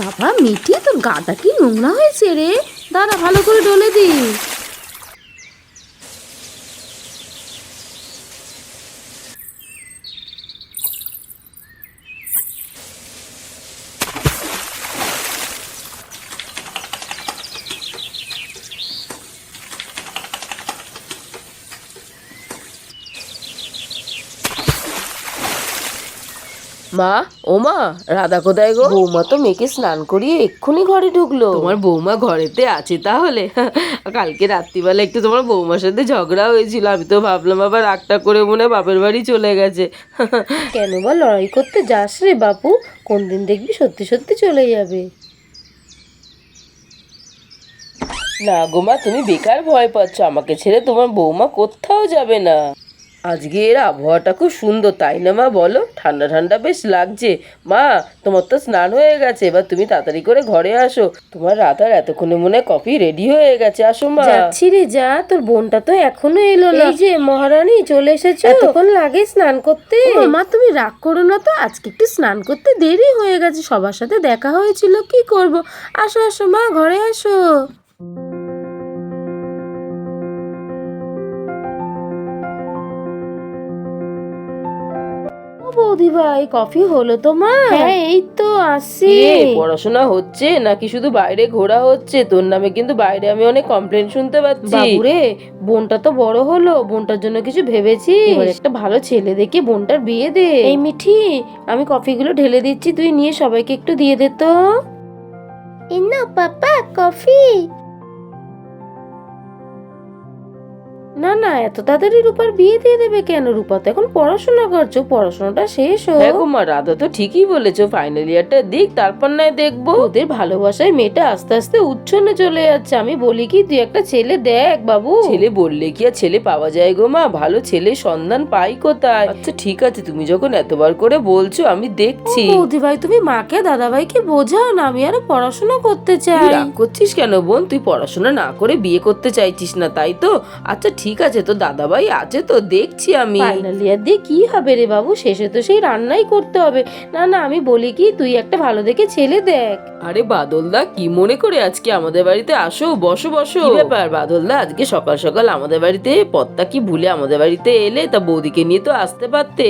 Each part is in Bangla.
বাবা মিঠি, তোর গাটা কি নোংরা হয়েছে রে, দাঁড়া ভালো করে ডলে দি। মা, ও মা, রাধা কোথায় গো? বৌমা তো মেয়েকে স্নান করিয়ে এক্ষুনি ঘরে ঢুকলো। তোমার বৌমা ঘরেতে আছে তাহলে? কালকে রাত্রিবেলা একটু তোমার বৌমার সাথে ঝগড়া হয়েছিল, আমি তো ভাবলাম আবার রাগটা করে মনে হয় বাপের বাড়ি চলে গেছে। কেন বা লড়াই করতে যাস রে বাপু, কোন দিন দেখবি সত্যি সত্যি চলে যাবে। না গো মা, তুমি বেকার ভয় পাচ্ছ, আমাকে ছেড়ে তোমার বৌমা কোথাও যাবে না। আজকের আবহাওয়াটা খুব সুন্দর, তাই না মা বলো? ঠান্ডা ঠান্ডা বেশ লাগছে। মা, তোমার তো স্নান হয়ে গেছে, এবার তুমি তাড়াতাড়ি করে ঘরে আসো। তোমার রাধার এতক্ষণে মনে হয় কফি রেডি হয়ে গেছে, আসো মা। যাচ্ছি রে, যা, তোর বোনটা তো এখনো এলো না। এই যে মহারানী চলে এসেছো, এতক্ষণ লাগে স্নান করতে? মা তুমি রাগ করো না তো, আজকে একটু স্নান করতে দেরি হয়ে গেছে, সবার সাথে দেখা হয়েছিল, কি করব। আসো আসো মা, ঘরে আসো। বৌদি ভাই, কফি হলো তোমার? হ্যাঁ এই তো আসছি। পড়াশোনা হচ্ছে নাকি শুধু বাইরে ঘোরা হচ্ছে? তোর নামে কিন্তু বাইরে আমি অনেক কমপ্লেন শুনতে পাচ্ছি। বাবুরে, বোনটা তো বড় হলো, বোনটার জন্য কিছু ভেবেছি। এবার একটা ভালো ছেলে দেখে বোনটার বিয়ে দে। এই মিঠি, আমি কফিগুলো ঢেলে দিচ্ছি, তুই নিয়ে সবাইকে একটু দিয়ে দে তো। এই নাও পাপা কফি। না না, এত তাড়াতাড়ি রূপার বিয়ে দিয়ে দেবে কেন? রূপা তো এখন পড়াশোনা করছো, পড়াশোনাটা শেষ হোক। হ্যাঁ গো মা, রাধা তো ঠিকই বলেছো, ফাইনাল ইয়ারটা দিক, তারপর নয় দেখবো। ওদের ভালোবাসায় মেয়েটা আস্তে আস্তে উচ্ছন্নে চলে যাচ্ছে। আমি বলি কি, তুই একটা ছেলে দেখ বাবু। ছেলে বললে কি আর ছেলে পাওয়া যায় গো মা? ভালো ছেলে সন্ধান পাই কোথায়? আচ্ছা ঠিক আছে, তুমি যখন এতবার করে বলছো আমি দেখছি। বৌদি ভাই, তুমি মাকে দাদা ভাইকে বোঝাও না, আমি আরো পড়াশোনা করতে তুই চাই। রাগ করছিস কেন বোন? তুই পড়াশোনা না করে বিয়ে করতে চাইছিস না, তাই তো? আচ্ছা ঠিক আছে, তো দাদাভাই আছে তো, দেখছি আমি। ফাইনাল ইয়ার দিয়ে কি হবে রে বাবু, শেষে তো সেই রান্নাই করতে হবে। না না, আমি বলি কি, তুই একটা ভালো দেখে ছেলে দেখ। আরে বাদলদা, কি মনে করে আজকে আমাদের বাড়িতে আসো, বসো বসো। কি ব্যাপার বাদলদা, আজকে সকাল সকাল আমাদের বাড়িতে? পত্তা কি ভুলে আমাদের বাড়িতে এলে? তা বৌদিকে নিয়ে তো আসতে পারতে।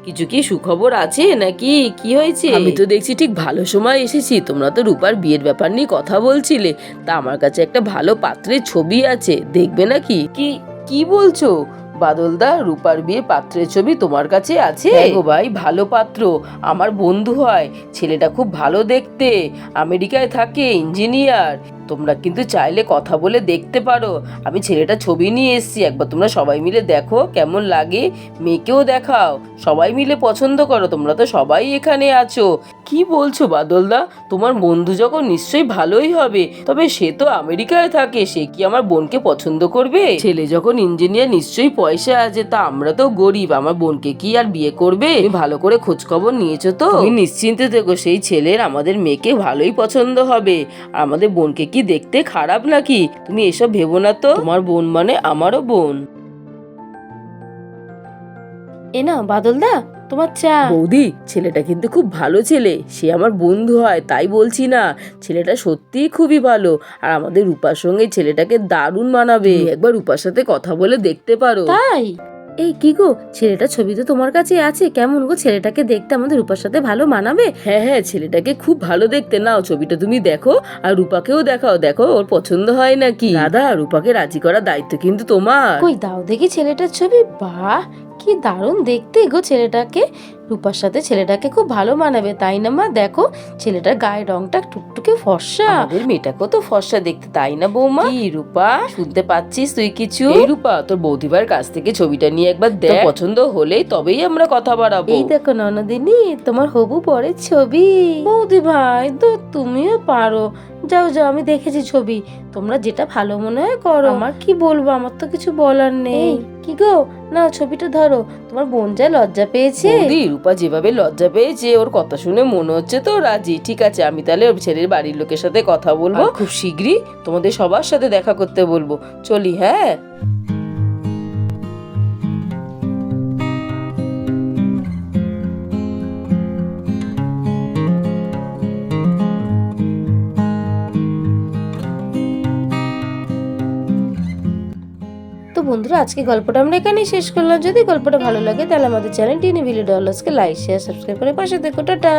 কিছু কি সুখবর আছে নাকি? কি হয়েছে? আমি তো দেখছি ঠিক ভালো সময় এসেছি, তোমরা তো রূপার বিয়ের ব্যাপার নিয়ে কথা বলছিলে, তা আমার কাছে একটা ভালো পাত্রের ছবি আছে, দেখবে নাকি? কি কি বলছো বাদলদা? রূপার বিয়ে পাত্রের ছবি তোমার কাছে আছে? গো ভাই, ভালো পাত্র, আমার বন্ধু হয়, ছেলেটা খুব ভালো দেখতে, আমেরিকায় থাকে, ইঞ্জিনিয়ার। তোমরা কিন্তু চাইলে কথা বলে দেখতে পারো। আমি ছেলেটা ছবি নিয়ে এসেছি, একবার তোমরা সবাই মিলে দেখো কেমন লাগে, মেয়েকেও দেখাও, সবাই মিলে পছন্দ করো, তোমরা তো সবাই এখানে আছো। কি বলছো বাদলদা? তোমার বন্ধু যখন নিশ্চয়ই ভালোই হবে, তবে সে তো আমেরিকায় থাকে, সে কি আমার বোনকে পছন্দ করবে? ছেলে যখন ইঞ্জিনিয়ার, নিশ্চয়ই পয়সা আছে, তা আমরা তো গরিব, আমার বোনকে কি আর বিয়ে করবে? তুমি ভালো করে খোঁজ খবর নিয়েছো তো? তুমি নিশ্চিন্তে থেকো, সেই ছেলের আমাদের মেয়েকে ভালোই পছন্দ হবে। আর আমাদের বোনকে কি দেখতে খারাপ নাকি? তুমি এসব ভেবো না তো, তোমার বোন মানে আমারও বোন। এ না বাদলদা, তোমার চা। বৌদি, ছেলেটা কিন্তু খুব ভালো ছেলে, সে আমার বন্ধু হয়, তাই বলছি না, ছেলেটা সত্যিই খুবই ভালো, আর আমাদের রূপার সঙ্গে ছেলেটাকে দারুণ মানাবে। একবার রূপার সাথে কথা বলে দেখতে পারো। তাই? এই কি গো, ছেলেটার ছবি তো তোমার কাছে আছে, কেমন গো ছেলেটাকে দেখতে? আমাদের রূপার সাথে ভালো মানাবে? হ্যাঁ হ্যাঁ, ছেলেটাকে খুব ভালো দেখতে, নাও ছবিটা তুমি দেখো, আর রূপাকেও দেখাও, দেখো ওর পছন্দ হয় নাকি। দাদা, রূপাকে রাজি করার দায়িত্ব কিন্তু তোমার। কই দাও দেখি ছেলেটার ছবি। বাহ, কি দারুণ দেখতে গো ছেলেটাকে। রূপার সাথে ছেলেটাকে খুব ভালো মানাবে, তাই না মা? দেখো ছেলেটার গায়ের রংটা টুকটুকে ফর্সা। আমাদের মেয়েটাকেও তো ফর্সা দেখতে, তাই না বৌমা? কি রূপা, শুনতে পাচ্ছিস তুই কিছু? এই রূপা, তোর বৌদিবার কাছ থেকে ছবিটা নিয়ে একবার দেখ, পছন্দ হলেই তবেই আমরা কথা বাড়াবো। এই দেখো ননদিনী, তোমার হবু বরের ছবি। বৌদি ভাই তো, তুমিও পারো। যাও যাও, আমি দেখেছি ছবি, তোমরা যেটা ভালো মনে হয় করো, আমার কি বলবো, আমার তো কিছু বলার নেই। কি গো, না ছবিটা ধরো, তোমার বোন যা লজ্জা পেয়েছে। বৌদি, রূপা যেভাবে লজ্জা পেয়েছে, ওর কথা শুনে মনে হচ্ছে তো রাজি। ঠিক আছে, আমি তাহলে ওর ছেলের বাড়ির লোকের সাথে কথা বলবো, খুব শীঘ্রই তোমাদের সবার সাথে দেখা করতে বলবো। চলি, হ্যাঁ। বন্ধুরা, আজকে গল্পটা আমরা এখানেই শেষ করলাম। যদি গল্পটা ভালো লাগে তাহলে আমাদের চ্যানেল টিনি ভিলেজ ডলার্সকে লাইক শেয়ার সাবস্ক্রাইব করে পাশে দেখো। টাটা।